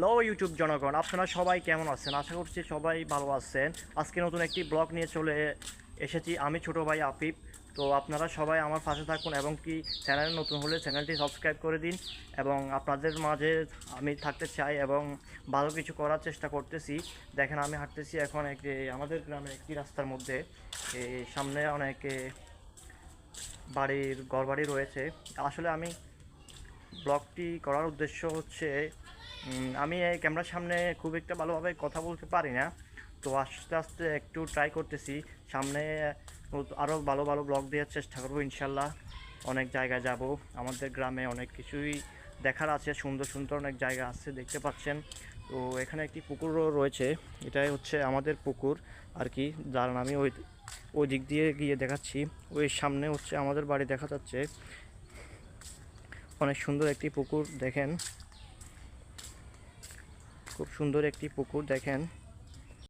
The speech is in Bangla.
হ্যালো ইউটিউব জনগণ, আপনারা সবাই কেমন আছেন? আশা করছি সবাই ভালো আছেন। আজকে নতুন একটি ব্লগ নিয়ে চলে এসেছি আমি, ছোটো ভাই আফিফ। তো আপনারা সবাই আমার পাশে থাকুন এবং কি চ্যানেল নতুন হলে চ্যানেলটি সাবস্ক্রাইব করে দিন। এবং আপনাদের মাঝে আমি থাকতে চাই এবং ভালো কিছু করার চেষ্টা করতেছি। দেখেন, আমি হাঁটতেছি এখন আমাদের গ্রামের একটি রাস্তার মধ্যে। সামনে অনেক ঘরবাড়ি রয়েছে। আসলে আমি ব্লগটি করার উদ্দেশ্য হচ্ছে, আমি এই ক্যামেরার সামনে খুব একটা ভালোভাবে কথা বলতে পারি না। তো আস্তে আস্তে একটু ট্রাই করতেছি। সামনে আরও ভালো ভালো ব্লগ দেওয়ার চেষ্টা করবো ইনশাল্লাহ। অনেক জায়গায় যাব, আমাদের গ্রামে অনেক কিছুই দেখার আছে, সুন্দর সুন্দর অনেক জায়গা আছে, দেখতে পাচ্ছেন। তো এখানে একটি পুকুরও রয়েছে, এটাই হচ্ছে আমাদের পুকুর আর কি। দাঁড়ান, আমি ওই দিক দিয়ে গিয়ে দেখাচ্ছি। ওই সামনে হচ্ছে আমাদের বাড়ি দেখা যাচ্ছে। অনেক সুন্দর একটি পুকুর, দেখেন, খুব সুন্দর একটি পুকুর দেখেন।